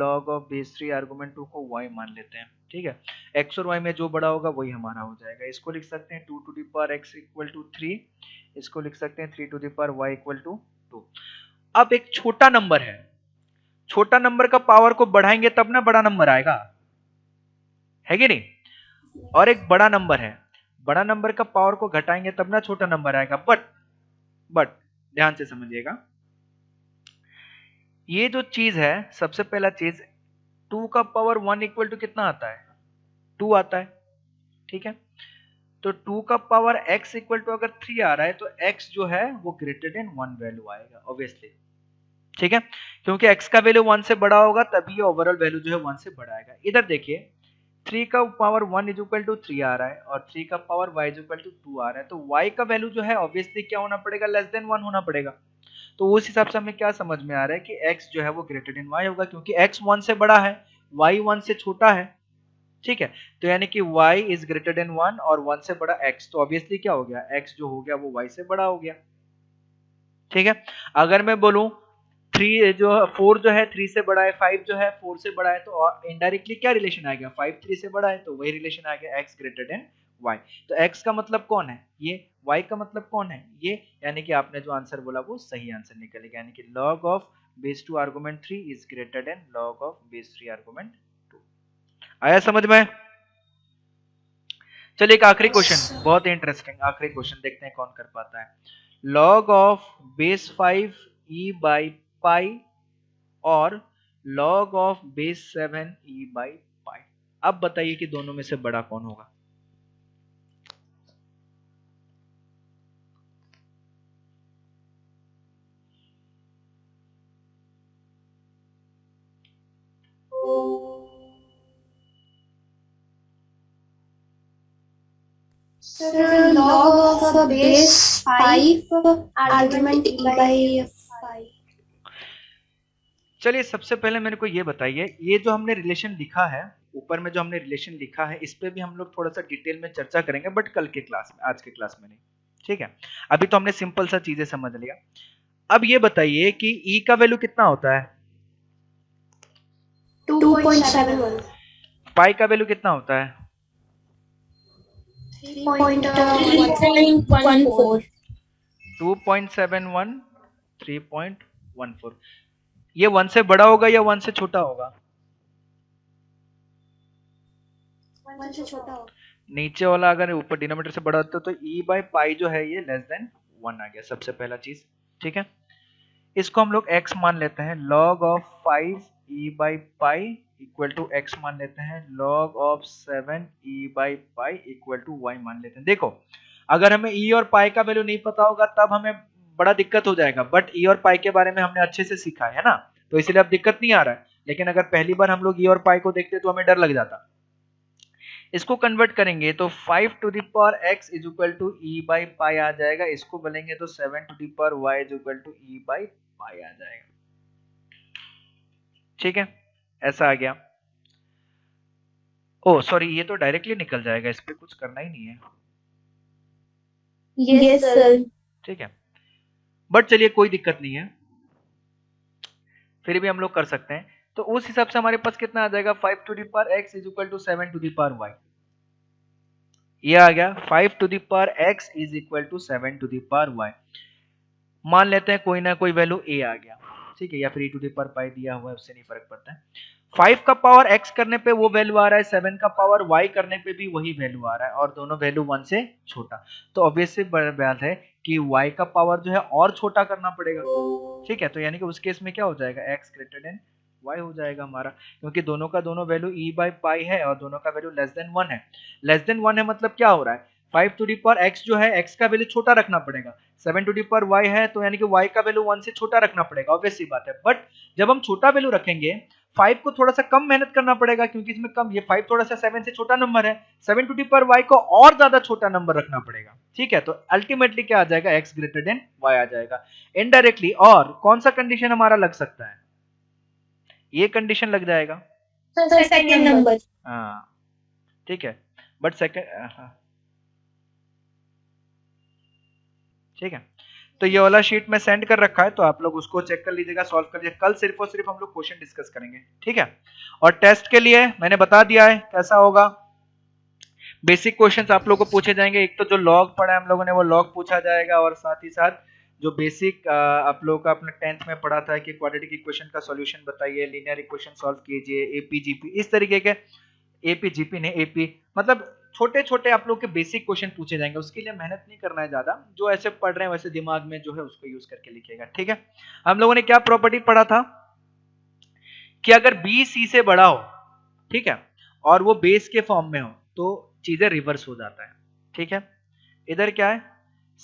log ऑफ बेस 3 आर्गुमेंट 2 को y मान लेते हैं। ठीक है, x और y में जो बड़ा होगा वही हमारा हो जाएगा। इसको लिख सकते हैं 2 to the power x equal to 3, इसको लिख सकते हैं 3 to the power y equal to 2। अब एक छोटा नंबर है, छोटा नंबर का पावर को बढ़ाएंगे तब ना बड़ा नंबर आएगा, है कि नहीं? और एक बड़ा नंबर है, बड़ा नंबर का पावर को घटाएंगे तब ना छोटा नंबर आएगा। बट ध्यान से समझिएगा, ये जो चीज है, सबसे पहला चीज 2 का पावर 1 इक्वल टू कितना आता है? 2 आता है। ठीक है, तो 2 का पावर x इक्वल टू अगर 3 आ रहा है तो x जो है वो ग्रेटर देन 1 वैल्यू आएगा ऑब्वियसली। ठीक है, क्योंकि x का वैल्यू 1 से बड़ा होगा तभी ओवरऑल वैल्यू जो है 1 से बड़ा आएगा। इधर देखिए 3 का पावर 1 इज इक्वल टू 3 आ रहा है और 3 का power y is equal to 2 आ रहा है, तो y का वैल्यू जो है ऑब्वियसली क्या होना पड़ेगा? लेस देन 1 होना पड़ेगा। तो उस हिसाब से हमें क्या समझ में आ रहा है कि x जो है वो ग्रेटर देन y होगा, क्योंकि x 1 से बड़ा है, y 1 से छोटा है। ठीक है, तो यानी कि y इज ग्रेटर देन 1 और 1 से बड़ा x, तो ऑब्वियसली क्या हो गया? x जो हो गया वो y से बड़ा हो गया। ठीक है, अगर मैं बोलूं 3 जो 4 जो है 3 से बड़ा है, 5 जो है 4 से बड़ा है, तो इनडायरेक्टली क्या रिलेशन आ गया? 5 3 से बड़ा है, तो वही रिलेशन आ गया x ग्रेटर देन y। तो x का मतलब कौन है? ये। y का मतलब कौन है? ये। यानी कि आपने जो आंसर बोला वो सही आंसर निकलेगा, यानी कि log of base 2 argument 3 is greater than log of base 3 argument 2। आया समझ में? चलिए एक आखिरी क्वेश्चन, बहुत इंटरेस्टिंग आखिरी क्वेश्चन, देखते हैं कौन कर पाता है। log of base 5 e by पाई और log of base 7 e by पाई। अब बताइए कि दोनों में से बड़ा कौन होगा? Sir, log of base 5 argument e by 5. चलिए सबसे पहले मेरे को ये बताइए, ये जो हमने रिलेशन लिखा है, ऊपर में जो हमने रिलेशन लिखा है, इस पे भी हम लोग थोड़ा सा डिटेल में चर्चा करेंगे, बट कल के क्लास में, आज के क्लास में नहीं। ठीक है, अभी तो हमने सिंपल सा चीजें समझ लिया। अब ये बताइए कि e का वैल्यू कितना होता है? 2.71. पाई का वैल्यू कितना होता है? 3.14. 2.71 3.14। ये 1 से बड़ा होगा या 1 से छोटा होगा? 1 से छोटा होगा। नीचे वाला अगर ऊपर डिनोमिनेटर से बड़ा होता तो e बाई पाई जो है ये लेस देन 1 आ गया, सबसे पहला चीज। ठीक है, इसको हम लोग x मान लेते हैं, log of 5 e by pi equal to x मान लेते हैं, log of 7 e by pi equal to y मान लेते हैं। देखो अगर हमें e और पाई का वैल्यू नहीं पता होगा तब हमें बड़ा दिक्कत हो जाएगा, बट e और पाई के बारे में हमने अच्छे से सीखा है ना, तो इसलिए अब दिक्कत नहीं आ रहा है। लेकिन अगर पहली बार हम लोग e और पाई को देखते तो हमें डर लग जाता। इसको कन्वर्ट करेंगे तो 5 to the power x is equal to e by pi आ जाएगा, इसको बोलेंगे तो 7 to the power y is equal to e by pi आ जाएगा। ठीक है, ऐसा आ गया। ओ सॉरी, ये तो डायरेक्टली निकल जाएगा, इस पे कुछ करना ही नहीं है। Yes, sir. ठीक है, बट चलिए कोई दिक्कत नहीं है, फिर भी हम लोग कर सकते हैं। तो उस हिसाब से हमारे पास कितना आ जाएगा? 5 to the power x is equal to 7 to the power y। ये आ गया 5 to the power x is equal to 7 to the power y। मान लेते हैं कोई ना कोई वैल्यू a आ गया, ठीक है, या फिर e to the power pi दिया हुआ है, उससे नहीं फर्क पड़ता है। 5 का पावर x करने पे वो वैल्यू आ रहा है, 7 का पावर y करने पे भी वही वैल्यू आ रहा है, और दोनों वैल्यू 1 से छोटा, तो ऑब्वियसली बात है कि y का पावर जो है और छोटा करना पड़ेगा। ठीक है, तो यानी कि उस केस में क्या हो जाएगा? x ग्रेटर देन y हो जाएगा हमारा, क्योंकि दोनों का दोनों वैल्यू e बाई पाई है और दोनों का वैल्यू लेस देन 1 है। लेस देन 1 है मतलब क्या हो रहा है, 5 टू दी पावर x जो है x का वैल्यू छोटा रखना पड़ेगा, 7 टू दी पावर y है तो यानी कि y का वैल्यू 1 से छोटा रखना पड़ेगा, ऑब्वियस सी बात है। बट जब हम छोटा वैल्यू रखेंगे 5 को थोड़ा सा कम मेहनत करना पड़ेगा, क्योंकि इसमें कम, ये 5 थोड़ा सा 7 से छोटा नंबर है, 7 टू दी पावर y को और ज्यादा छोटा नंबर रखना पड़ेगा, ठीक है। तो अल्टीमेटली क्या आ जाएगा, x ग्रेटर देन y आ जाएगा इनडायरेक्टली। और कौन सा कंडीशन हमारा लग सकता है, ये कंडीशन लग जाएगा सर सेकंड नंबर। हाँ ठीक है, बट सेकंड, ठीक है। तो ये वाला शीट में सेंड कर रखा है, तो आप लोग उसको चेक कर लीजिएगा, सॉल्व कर लीजिएगा। कल सिर्फ और सिर्फ हम लोग क्वेश्चन डिस्कस करेंगे, ठीक है। और टेस्ट के लिए मैंने बता दिया है कैसा होगा। बेसिक क्वेश्चंस आप लोगों को पूछे जाएंगे, एक तो जो लॉग पढ़ा है हम लोगों ने वो लॉग पूछा जाएगा, और साथ ही साथ जो बेसिक आप लोगों का अपने 10th में पढ़ा था कि क्वाड्रेटिक इक्वेशन का सॉल्यूशन बताइए, लीनियर इक्वेशन सॉल्व कीजिए, एपीजीपी, इस तरीके के, एपीजीपी ने एपी मतलब छोटे छोटे आप लोग के बेसिक क्वेश्चन पूछे जाएंगे। उसके लिए मेहनत नहीं करना है ज्यादा, जो ऐसे पढ़ रहे हैं वैसे दिमाग में जो है उसको यूज करके लिखिएगा, ठीक है। हम लोगों ने क्या प्रॉपर्टी पढ़ा था कि अगर बी सी से बड़ा हो, ठीक है, और वो बेस के फॉर्म में हो तो चीजें रिवर्स हो जाता है, ठीक है। इधर क्या है,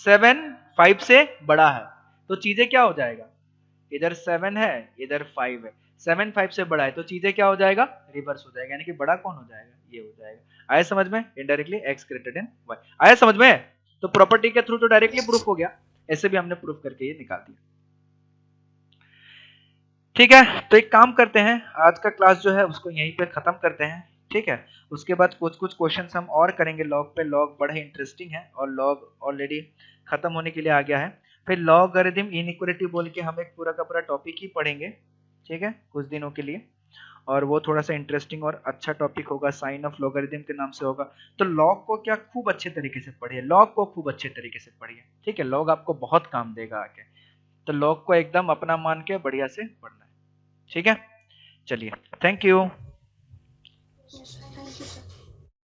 7 5 से बड़ा है तो चीजें क्या हो जाएगा, इधर 7 है इधर 5 है, 7 5 से बड़ा है तो चीजें क्या हो जाएगा, रिवर्स हो जाएगा, यानी कि बड़ा कौन हो जाएगा, ये हो जाएगा। आया समझ में, indirectly x greater than y, आया समझ में। तो प्रॉपर्टी के थ्रू तो डायरेक्टली प्रूफ हो गया, ऐसे भी हमने प्रूफ करके ये निकाल दिया, ठीक है। तो एक काम करते हैं, आज का क्लास जो है उसको यहीं पे खत्म करते हैं, ठीक है। उसके बाद कुछ कुछ क्वेश्चंस हम और करेंगे लॉग पे, लॉग बड़ा इंटरेस्टिंग है और लॉग ऑलरेडी खत्म होने के लिए आ गया है। फिर लॉगरिथम इनइक्वालिटी बोल के हम एक पूरा का पूरा टॉपिक ही पढ़ेंगे, ठीक है, कुछ दिनों के लिए, और वो थोड़ा सा इंटरेस्टिंग और अच्छा टॉपिक होगा, साइन ऑफ लॉगरिथम के नाम से होगा। तो लॉग को क्या खूब अच्छे तरीके से पढ़िए, लॉग को खूब अच्छे तरीके से पढ़िए, ठीक है, लॉग आपको बहुत काम देगा आगे। तो लॉग को एकदम अपना मान के बढ़िया से पढ़ना है, ठीक है। चलिए, thank you. Yes, sir. Thank you, sir.